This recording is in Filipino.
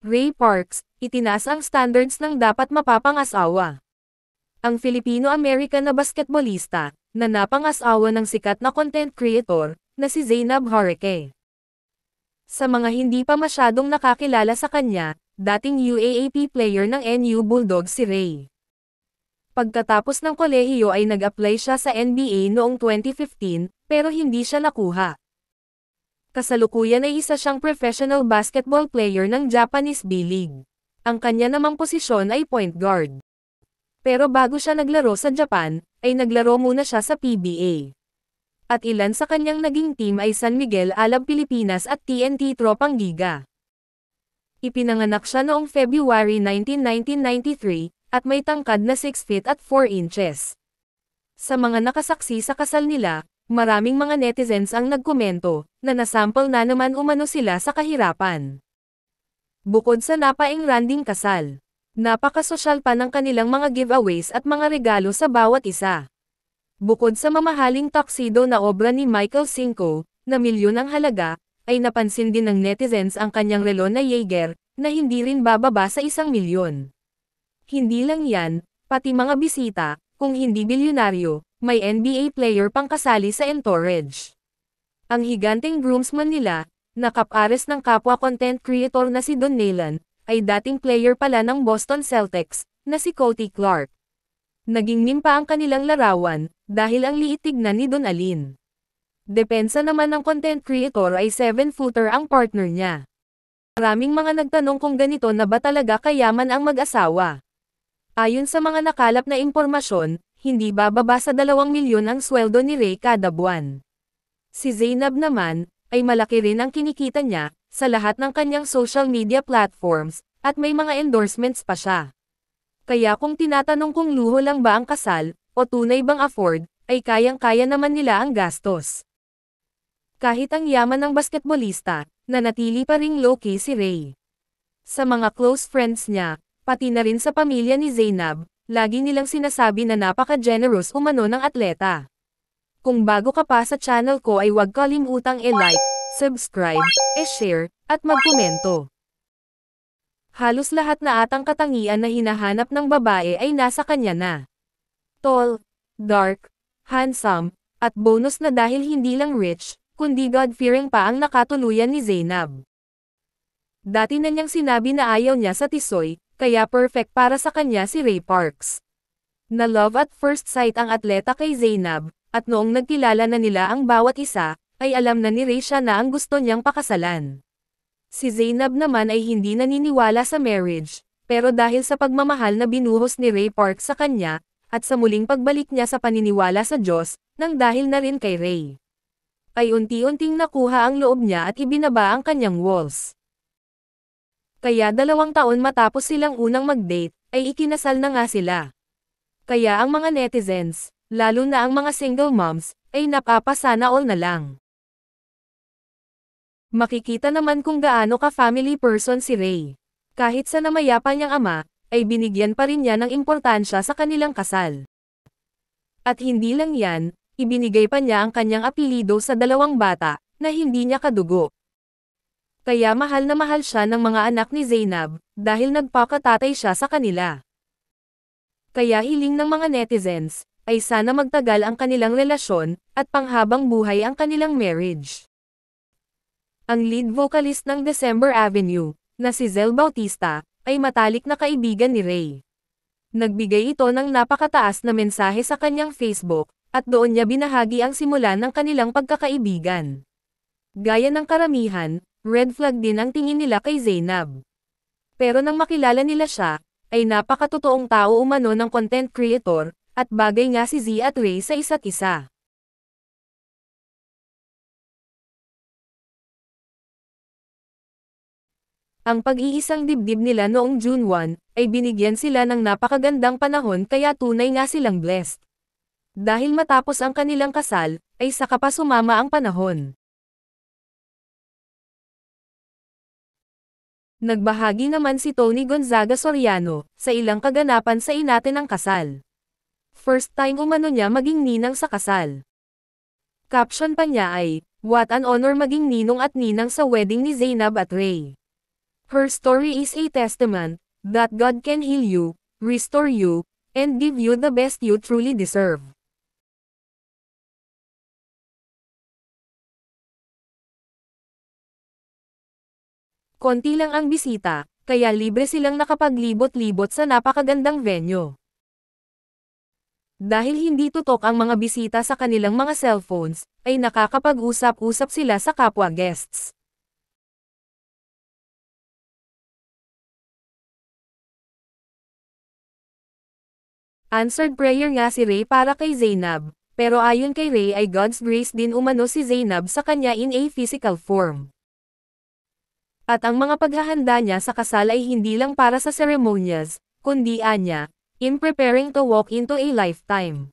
Ray Parks, itinaas ang standards ng dapat mapapangasawa. Ang Filipino-American na basketbolista, na napangasawa ng sikat na content creator, na si Zainab Hareque. Sa mga hindi pa masyadong nakakilala sa kanya, dating UAAP player ng NU Bulldogs si Ray. Pagkatapos ng kolehiyo ay nag-apply siya sa NBA noong 2015, pero hindi siya nakuha. Kasalukuyan ay isa siyang professional basketball player ng Japanese B-League. Ang kanya namang posisyon ay point guard. Pero bago siya naglaro sa Japan, ay naglaro muna siya sa PBA. At ilan sa kanyang naging team ay San Miguel Alab Pilipinas at TNT Tropang Giga. Ipinanganak siya noong February 19, 1993, at may tangkad na 6 feet at 4 inches. Sa mga nakasaksi sa kasal nila, maraming mga netizens ang nagkomento, na nasample na naman umano sila sa kahirapan. Bukod sa napaingranding kasal, napakasosyal pa ng kanilang mga giveaways at mga regalo sa bawat isa. Bukod sa mamahaling tuxedo na obra ni Michael Cinco, na milyon ang halaga, ay napansin din ng netizens ang kanyang relo na Jaeger, na hindi rin bababa sa 1 milyon. Hindi lang yan, pati mga bisita, kung hindi bilyonaryo, may NBA player pang kasali sa entourage. Ang higanteng groomsman nila, na kapares ng kapwa content creator na si Don Naylan, ay dating player pala ng Boston Celtics, na si Cody Clark. Naging meme pa ang kanilang larawan, dahil ang liit tignan ni Don Alin. Depensa naman ng content creator ay 7-footer ang partner niya. Maraming mga nagtanong kung ganito na ba talaga kayaman ang mag-asawa. Ayon sa mga nakalap na impormasyon, hindi bababa sa 2 milyon ang sweldo ni Ray kada buwan. Si Zainab naman, ay malaki rin ang kinikita niya, sa lahat ng kanyang social media platforms, at may mga endorsements pa siya. Kaya kung tinatanong kung luho lang ba ang kasal, o tunay bang afford, ay kayang-kaya naman nila ang gastos. Kahit ang yaman ng basketbolista, nanatili pa ring low-key si Ray. Sa mga close friends niya, pati na rin sa pamilya ni Zainab, lagi nilang sinasabi na napaka-generous umano ng atleta. Kung bago ka pa sa channel ko ay huwag kalimutang i-like, subscribe, i-share, at magkomento. Halos lahat na atang katangian na hinahanap ng babae ay nasa kanya na. Tall, dark, handsome, at bonus na dahil hindi lang rich, kundi God-fearing pa ang nakatuluyan ni Zainab. Dati na niyang sinabi na ayaw niya sa tisoy, kaya perfect para sa kanya si Ray Parks. Na love at first sight ang atleta kay Zainab, at noong nagkilala na nila ang bawat isa, ay alam na ni Ray siya na ang gusto niyang pakasalan. Si Zainab naman ay hindi naniniwala sa marriage, pero dahil sa pagmamahal na binuhos ni Ray Parks sa kanya, at sa muling pagbalik niya sa paniniwala sa Diyos, nang dahil na rin kay Ray, ay unti-unting nakuha ang loob niya at ibinaba ang kanyang walls. Kaya 2 taon matapos silang unang mag-date, ay ikinasal na nga sila. Kaya ang mga netizens, lalo na ang mga single moms, ay napapasana all na lang. Makikita naman kung gaano ka family person si Ray. Kahit sa namayapa niyang ama, ay binigyan pa rin niya ng importansya sa kanilang kasal. At hindi lang yan, ibinigay pa niya ang kanyang apelido sa 2 bata, na hindi niya kadugo. Kaya mahal na mahal siya ng mga anak ni Zainab, dahil nagpakatatay siya sa kanila. Kaya hiling ng mga netizens, ay sana magtagal ang kanilang relasyon, at panghabang buhay ang kanilang marriage. Ang lead vocalist ng December Avenue, na si Zel Bautista, ay matalik na kaibigan ni Ray. Nagbigay ito ng napakataas na mensahe sa kanyang Facebook, at doon niya binahagi ang simula ng kanilang pagkakaibigan. Gaya ng karamihan, red flag din ang tingin nila kay Zainab. Pero nang makilala nila siya, ay napakatotoong tao umano ng content creator, at bagay nga si Z at Ray sa isa't isa. Ang pag-iisang dibdib nila noong June 1, ay binigyan sila ng napakagandang panahon kaya tunay nga silang blessed. Dahil matapos ang kanilang kasal, ay saka pa sumama ang panahon. Nagbahagi naman si Tony Gonzaga Soriano, sa ilang kaganapan sa inate ng kasal. First time umano niya maging ninang sa kasal. Caption pa niya ay, "What an honor maging ninong at ninang sa wedding ni Zainab at Ray." Her story is a testament that God can heal you, restore you, and give you the best you truly deserve. Konti lang ang bisita, kaya libre silang nakapaglibot-libot sa napakagandang venue. Dahil hindi tutok ang mga bisita sa kanilang mga cellphones, ay nakakapag-usap-usap sila sa kapwa guests. Answered prayer nga si Ray para kay Zainab, pero ayon kay Ray ay God's grace din umano si Zainab sa kanya in a physical form. At ang mga paghahanda niya sa kasal ay hindi lang para sa ceremonies, kundi anya, in preparing to walk into a lifetime.